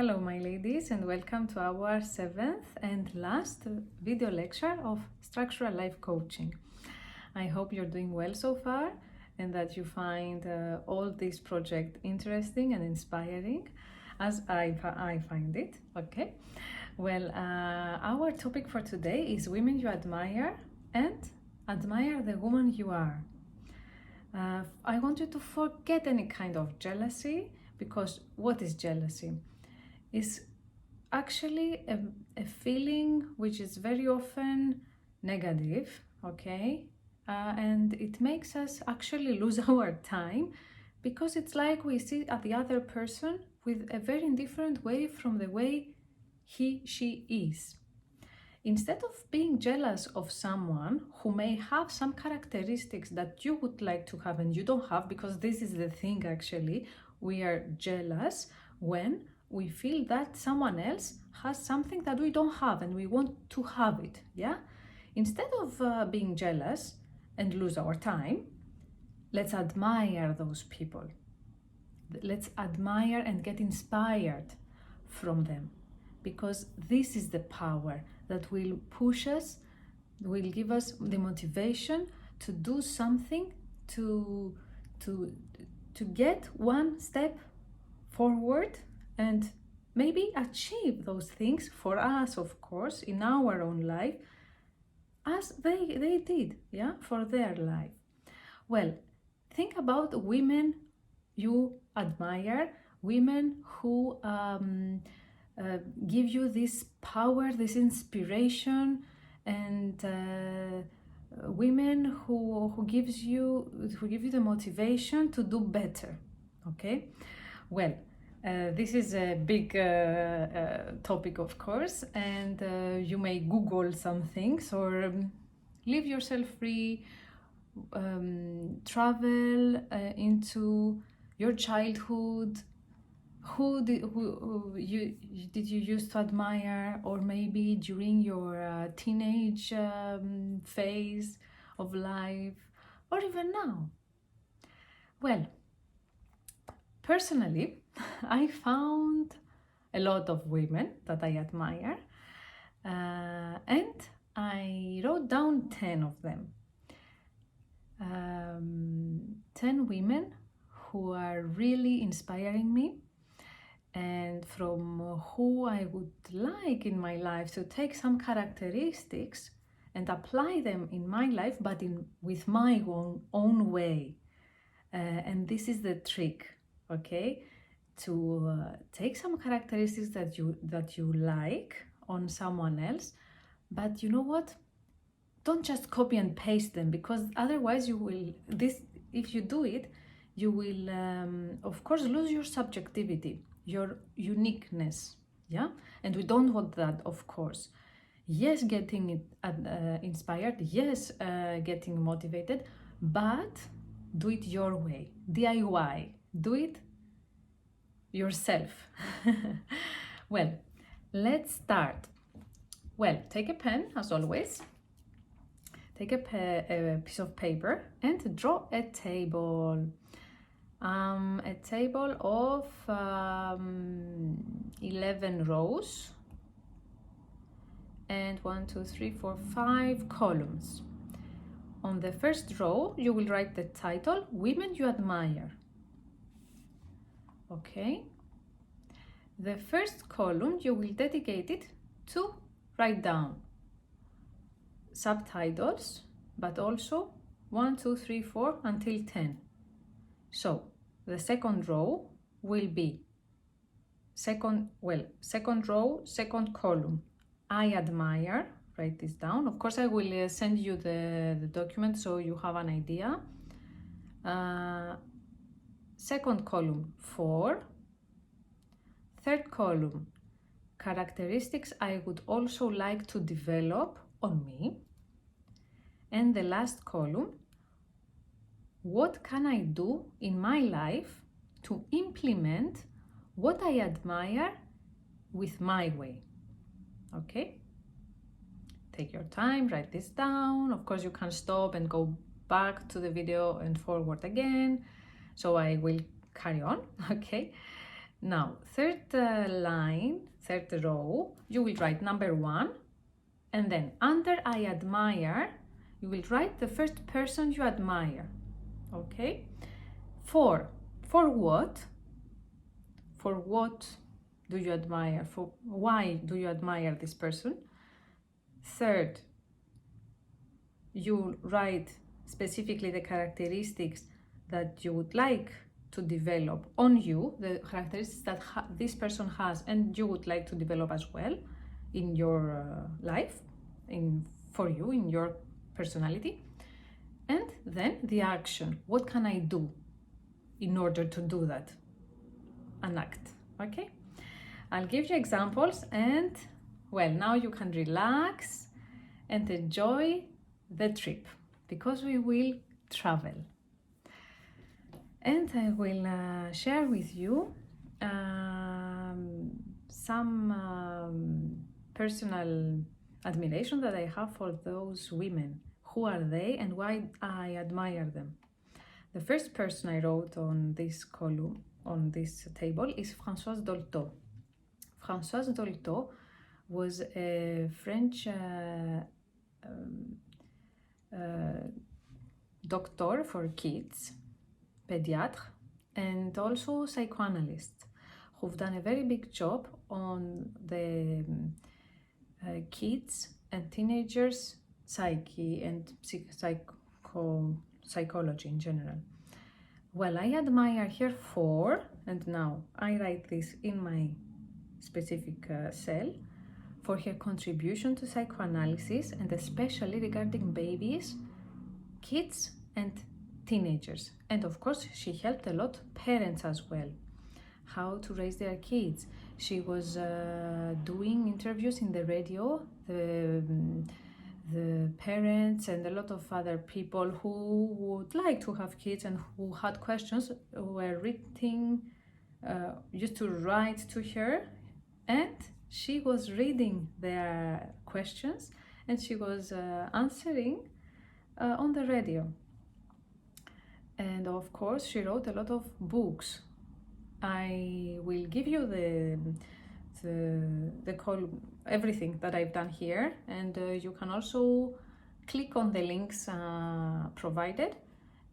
Hello my ladies, and welcome to our 7th and last video lecture of Structural Life Coaching. I hope you're doing well so far and that you find all this project interesting and inspiring as I find it. Okay, well, our topic for today is women you admire and admire the woman you are. I want you to forget any kind of jealousy, because what is jealousy? Is actually a feeling which is very often negative, okay? And it makes us actually lose our time, because it's like we see at the other person with a very different way from the way she is. Instead of being jealous of someone who may have some characteristics that you would like to have and you don't have, because this is the thing actually, we are jealous when we feel that someone else has something that we don't have and we want to have it, yeah? Instead of being jealous and lose our time, let's admire those people. Let's admire and get inspired from them, because this is the power that will push us, will give us the motivation to do something, to get one step forward and maybe achieve those things for us, of course, in our own life, as they did, yeah, for their life. Well, think about women you admire, women who give you this power, this inspiration, and women who give you the motivation to do better. Okay, well, this is a big topic, of course, and you may Google some things or leave yourself free, travel into your childhood. Who did you used to admire, or maybe during your teenage phase of life, or even now? Well, personally, I found a lot of women that I admire, and I wrote down 10 of them. 10 women who are really inspiring me, and from who I would like in my life to take some characteristics and apply them in my life, but with my own way. And this is the trick, okay? To take some characteristics that you like on someone else, but you know what? Don't just copy and paste them, because otherwise if you do it, you will of course lose your subjectivity, your uniqueness, yeah? And we don't want that, of course. Yes, getting inspired, yes, getting motivated, but do it your way, DIY, do it yourself. Well, let's start. Well, take a pen, as always, take a piece of paper and draw a table. A table of 11 rows and 1, 2, 3, 4, 5 columns. On the first row, you will write the title, Women You Admire. Okay. The first column, you will dedicate it to write down subtitles, but also 1, 2, 3, 4 until 10. So the second row will be second row, second column, I admire. Write this down. Of course, I will send you the document so you have an idea. Second column, 4. Third column, characteristics I would also like to develop on me. And the last column, what can I do in my life to implement what I admire with my way? Okay? Take your time, write this down. Of course, you can stop and go back to the video and forward again. So I will carry on, okay? Now, third line, third row, you will write number 1, and then under I admire, you will write the first person you admire. Okay? For what? For what do you admire? For why do you admire this person? Third, you write specifically the characteristics that you would like to develop on you, the characteristics that this person has and you would like to develop as well in your life, for you, in your personality. And then the action. What can I do in order to do that? An act. Okay? I'll give you examples, and well, now you can relax and enjoy the trip, because we will travel. And I will share with you some personal admiration that I have for those women. Who are they and why I admire them? The first person I wrote on this column, on this table, is Françoise Dolto. Françoise Dolto was a French doctor for kids, pediatre, and also psychoanalyst, who've done a very big job on the kids and teenagers' psyche and psychology in general. Well, I admire her for, and now I write this in my specific cell, for her contribution to psychoanalysis, and especially regarding babies, kids and teenagers. And of course, she helped a lot parents as well, how to raise their kids. She was doing interviews in the radio, the parents and a lot of other people who would like to have kids and who had questions were used to write to her, and she was reading their questions and she was answering on the radio. And of course, she wrote a lot of books. I will give you the column, everything that I've done here, and you can also click on the links provided,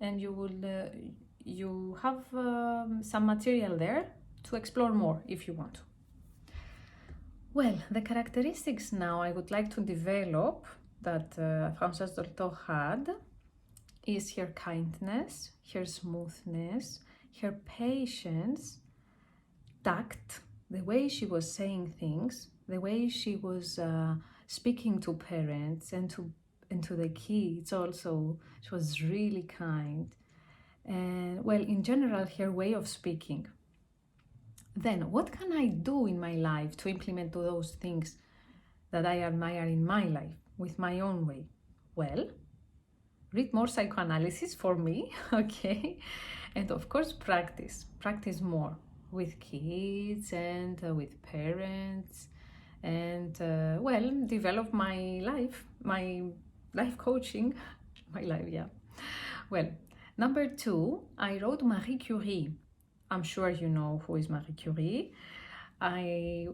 and you have some material there to explore more if you want to. Well, the characteristics now I would like to develop that Françoise Dolto had is her kindness, her smoothness, her patience, tact, the way she was saying things, the way she was speaking to parents and to the kids also. She was really kind. And well, in general, her way of speaking. Then, what can I do in my life to implement those things that I admire in my life with my own way? Well, read more psychoanalysis for me, okay? And of course, practice more with kids and with parents, and well, develop my life coaching, my life, yeah. Well, number 2, I wrote Marie Curie. I'm sure you know who is Marie Curie. I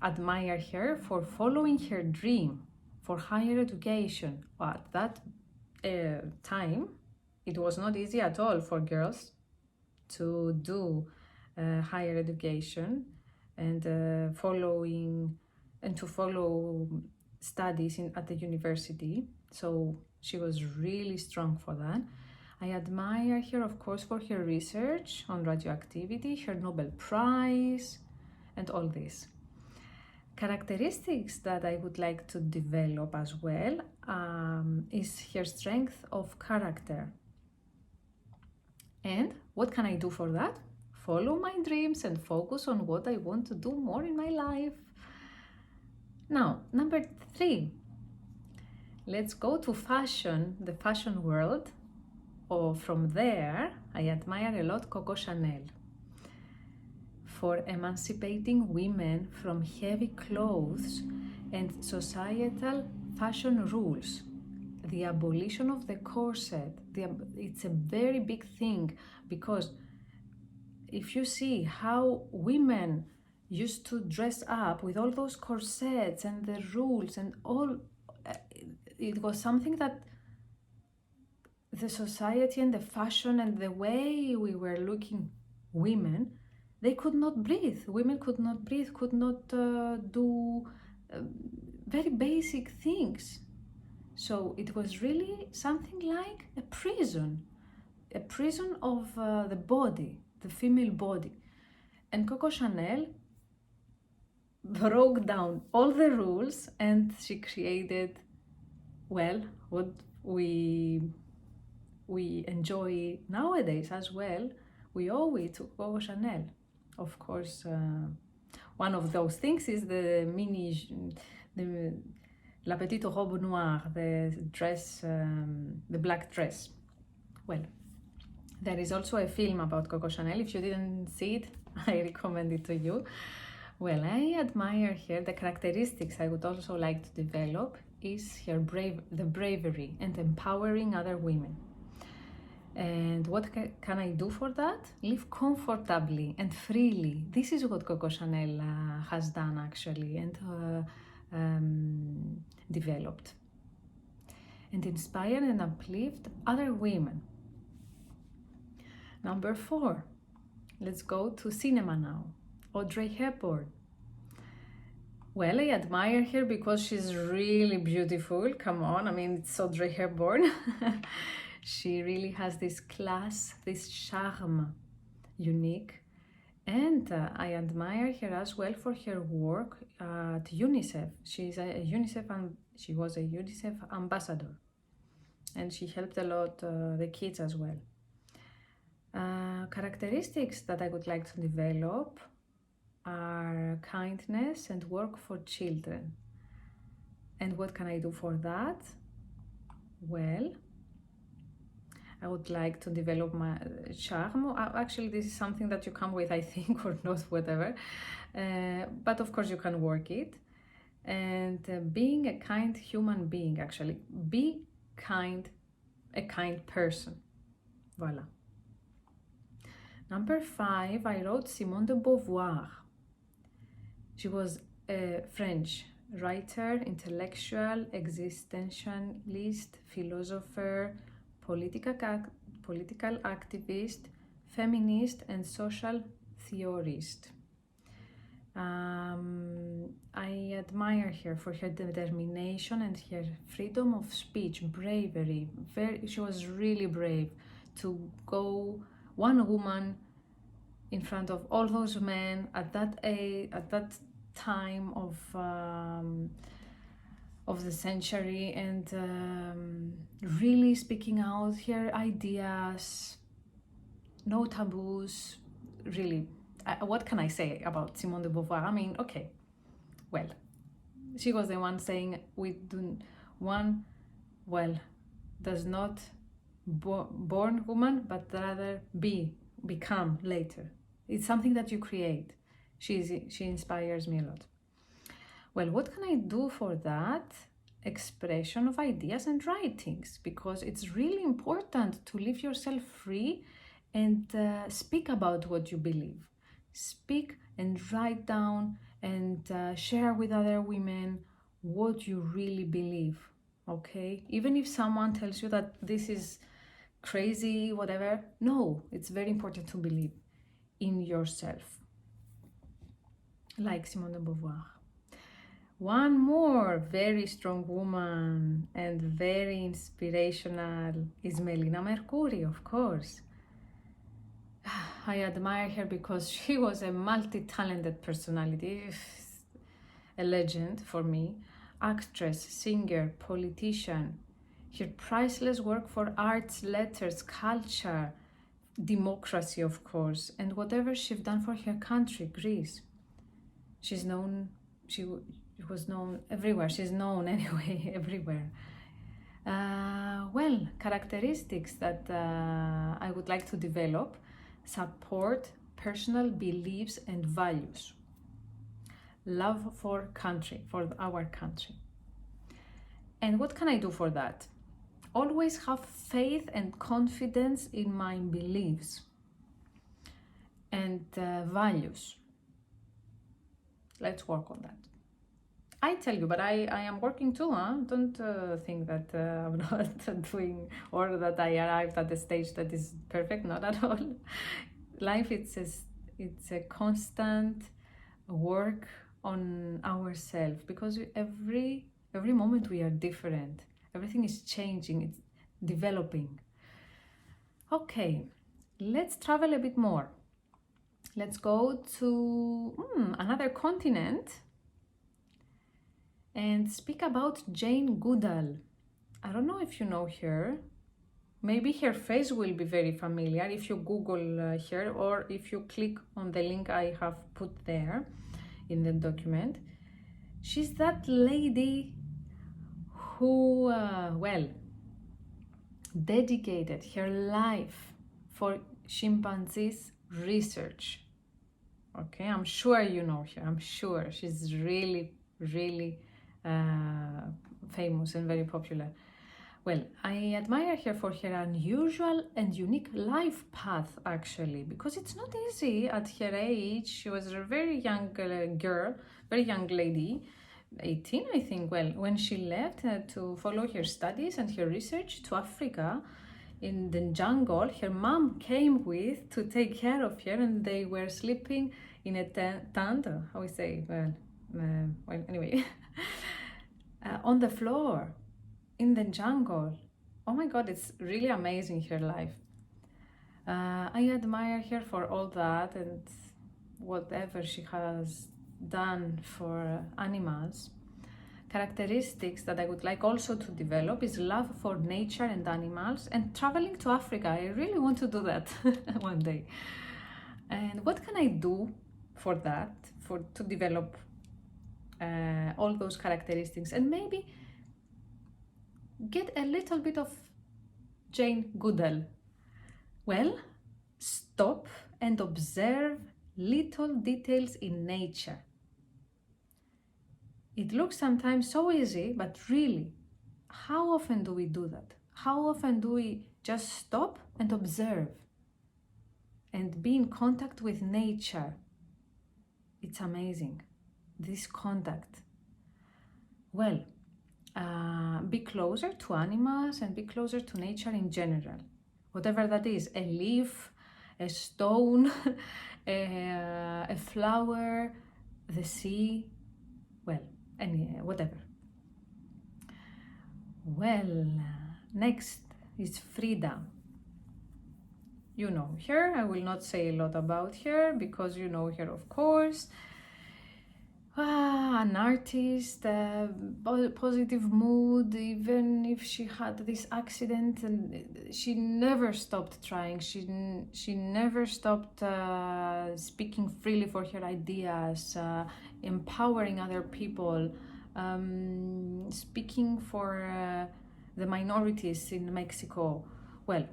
admire her for following her dream for higher education. At that time, it was not easy at all for girls to do higher education and to follow studies at the university. So she was really strong for that. I admire her, of course, for her research on radioactivity, her Nobel Prize, and all this. Characteristics that I would like to develop as well is her strength of character. And what can I do for that? Follow my dreams and focus on what I want to do more in my life. Now, number 3, let's go to fashion, the fashion world. From there, I admire a lot Coco Chanel for emancipating women from heavy clothes and societal fashion rules. The abolition of the corset, it's a very big thing, because if you see how women used to dress up with all those corsets and the rules and all, it was something that the society and the fashion and the way we were looking women, they could not breathe. Women could not breathe, could not do very basic things. So it was really something like a prison of the body, the female body. And Coco Chanel broke down all the rules and she created, well, what we enjoy nowadays as well. We owe it to Coco Chanel. Of course, one of those things is the La Petite Robe Noire, the dress, the black dress. Well, there is also a film about Coco Chanel. If you didn't see it, I recommend it to you. Well, I admire her. The characteristics I would also like to develop is her the bravery and empowering other women. And what can I do for that? Live comfortably and freely. This is what Coco Chanel has done actually and developed. And inspire and uplift other women. Number 4, let's go to cinema now. Audrey Hepburn. Well, I admire her because she's really beautiful. Come on, I mean, it's Audrey Hepburn. She really has this class, this charm, unique. And I admire her as well for her work at UNICEF. She was a UNICEF ambassador. And she helped a lot the kids as well. Characteristics that I would like to develop are kindness and work for children. And what can I do for that? Well, I would like to develop my charm. Actually, this is something that you come with, I think, or not, whatever. But of course, you can work it. And being a kind human being, actually. Be kind, a kind person. Voila. Number 5, I wrote Simone de Beauvoir. She was a French writer, intellectual, existentialist, philosopher, political activist, feminist, and social theorist. I admire her for her determination and her freedom of speech, bravery. She was really brave to go one woman in front of all those men at that age, at that time of the century, and really speaking out her ideas, no taboos. Really, what can I say about Simone de Beauvoir? I mean, okay, well, she was the one saying one does not born woman, but rather become later. It's something that you create. She inspires me a lot. Well, what can I do for that? Expression of ideas and writings, because it's really important to leave yourself free and speak about what you believe. Speak and write down and share with other women what you really believe, okay? Even if someone tells you that this is crazy, whatever, no, it's very important to believe in yourself. Like Simone de Beauvoir. One more very strong woman and very inspirational is Melina Mercouri, of course. I admire her because she was a multi-talented personality, a legend for me, actress, singer, politician. Her priceless work for arts, letters, culture, democracy, of course, and whatever she's done for her country, Greece. She was known everywhere. She's known anyway, everywhere. Well, characteristics that I would like to develop: support personal beliefs and values, love for country, for our country. And what can I do for that? Always have faith and confidence in my beliefs. and values. Let's work on that. I tell you, but I am working too, huh? Don't think that I'm not doing, or that I arrived at a stage that is perfect. Not at all. Life, it's a constant work on ourselves, because every moment we are different. Everything is changing, it's developing. Okay, let's travel a bit more. Let's go to another continent and speak about Jane Goodall. I don't know if you know her. Maybe her face will be very familiar if you Google her, or if you click on the link I have put there in the document. She's that lady who, dedicated her life for chimpanzees research. Okay, I'm sure you know her. I'm sure she's really, really famous and very popular. Well, I admire her for her unusual and unique life path, actually, because it's not easy at her age. She was a very young girl, very young lady, 18, I think, well, when she left to follow her studies and her research to Africa in the jungle. Her mom came with to take care of her, and they were sleeping in a tent, how we say, anyway, on the floor in the jungle. Oh my God, it's really amazing, her life. I admire her for all that and whatever she has done for animals. Characteristics that I would like also to develop is love for nature and animals, and traveling to Africa. I really want to do that one day. And what can I do for that, to develop all those characteristics, and maybe get a little bit of Jane Goodall? Well, stop and observe little details in nature. It looks sometimes so easy, but really, how often do we do that? How often do we just stop and observe and be in contact with nature? It's amazing, this contact. Well, be closer to animals and be closer to nature in general. Whatever that is, a leaf, a stone, a flower, the sea, well, whatever. Well, next is Frida. You know her. I will not say a lot about her because you know her, of course. An artist, positive mood, even if she had this accident, and she never stopped trying. She never stopped speaking freely for her ideas, empowering other people, speaking for the minorities in Mexico. Well,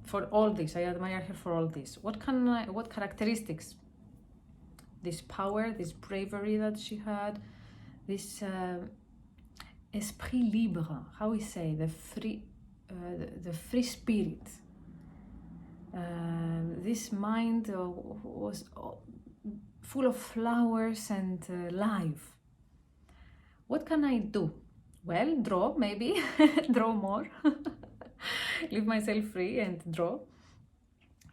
for all this, I admire her for all this. What characteristics? This power, this bravery that she had, this esprit libre, how we say, the free spirit. This mind was full of flowers and life. What can I do? Well, draw, maybe, draw more. Leave myself free and draw.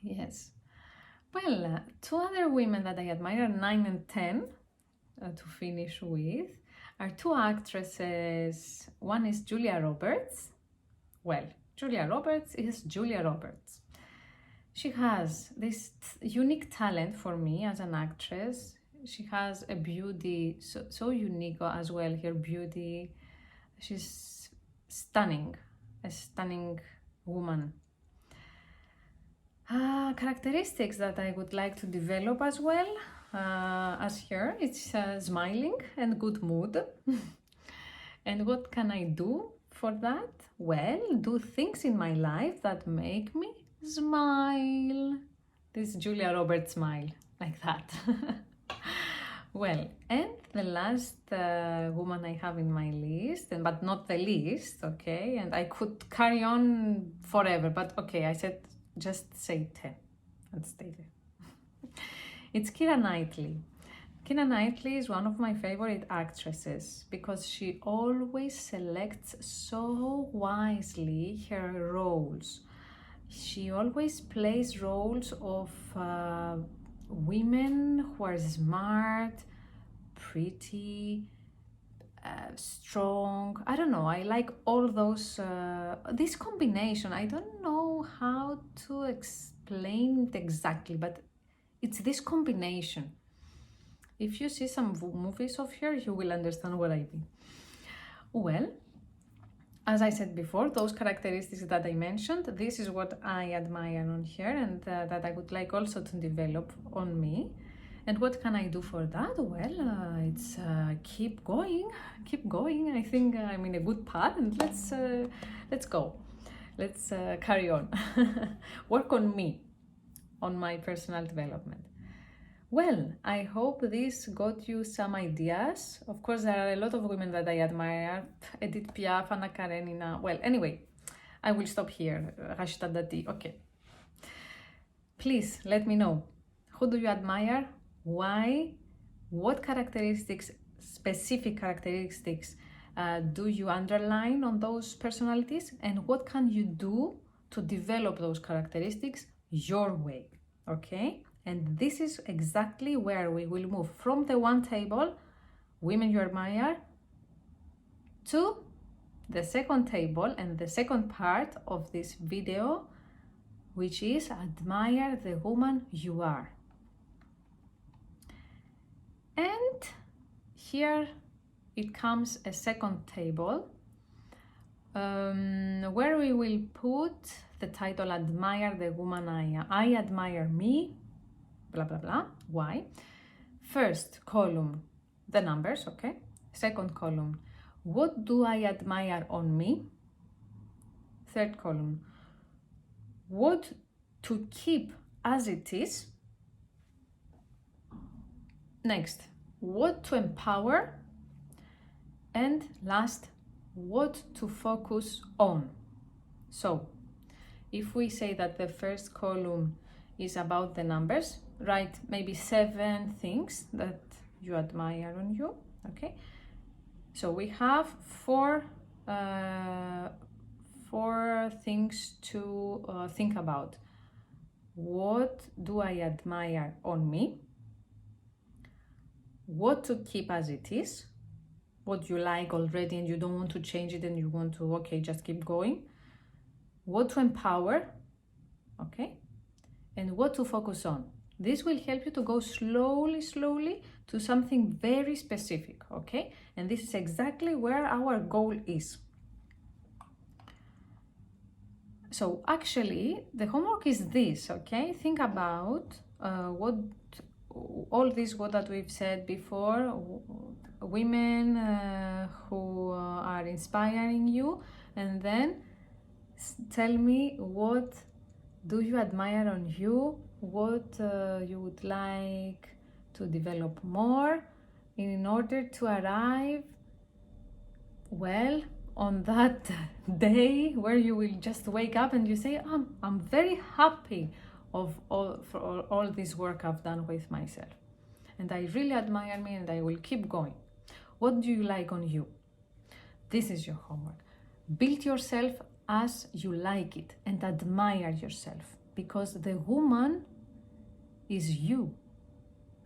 Yes. Well, two other women that I admire, 9 and 10, to finish with, are two actresses. One is Julia Roberts. Well, Julia Roberts is Julia Roberts. She has this unique talent for me as an actress. She has a beauty so unique as well, her beauty. She's stunning, a stunning woman. Characteristics that I would like to develop as well as her, it's smiling and good mood. And what can I do for that? Well, do things in my life that make me smile. This Julia Roberts smile, like that. Well, and the last woman I have in my list, but not the least, okay, and I could carry on forever, but okay, I said just say 10. Let's stay there. It's Keira Knightley. Keira Knightley is one of my favorite actresses because she always selects so wisely her roles. She always plays roles of women who are smart, pretty, strong. I don't know, I like all those, this combination. I don't know how to explain it exactly, but it's this combination. If you see some movies of her, you will understand what I mean. Well, as I said before, those characteristics that I mentioned, this is what I admire on her and that I would like also to develop on me. And what can I do for that? Well, it's keep going. I think I'm in a good path, and let's go. Let's carry on. Work on me, on my personal development. Well, I hope this got you some ideas. Of course, there are a lot of women that I admire. Edith Piaf, Anna Karenina. Well, anyway, I will stop here. Rashida Dati. Okay. Please let me know. Who do you admire? Why? What characteristics, specific characteristics, do you underline on those personalities? And what can you do to develop those characteristics your way? Okay? And this is exactly where we will move from the one table, women you admire, to the second table and the second part of this video, which is admire the woman you are. And here it comes a second table where we will put the title Admire the Woman I Am. I admire me, blah, blah, blah. Why? First column, the numbers, okay? Second column, what do I admire on me? Third column, what to keep as it is? Next, what to empower? And last, what to focus on? So, if we say that the first column is about the numbers, write maybe 7 things that you admire on you, okay? So we have four things to think about. What do I admire on me? What to keep as it is, what you like already and you don't want to change it and you want to, okay, just keep going. What to empower, okay? And what to focus on. This will help you to go slowly to something very specific, okay? And this is exactly where our goal is. So actually, the homework is this, okay? Think about all this what that we've said before, women who are inspiring you, and then tell me what do you admire on you, what you would like to develop more in order to arrive, well, on that day where you will just wake up and you say, I'm very happy for all this work I've done with myself. And I really admire me and I will keep going. What do you like on you? This is your homework. Build yourself as you like it and admire yourself, because the woman is you.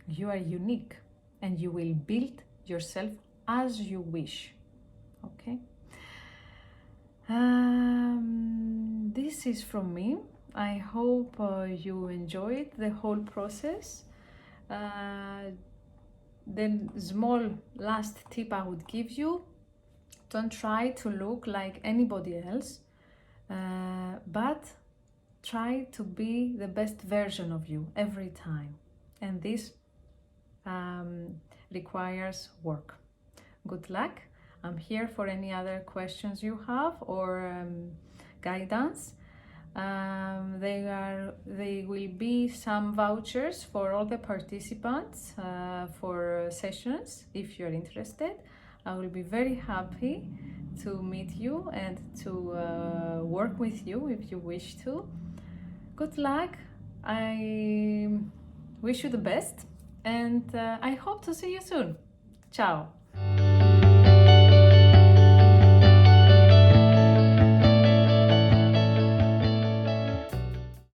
You are unique and you will build yourself as you wish. Okay? This is from me. I hope you enjoyed the whole process. The small last tip I would give you, don't try to look like anybody else, but try to be the best version of you every time. And this requires work. Good luck. I'm here for any other questions you have or guidance. There will be some vouchers for all the participants for sessions if you're interested. I will be very happy to meet you and to work with you if you wish to. Good luck. We wish you the best, and I hope to see you soon. Ciao!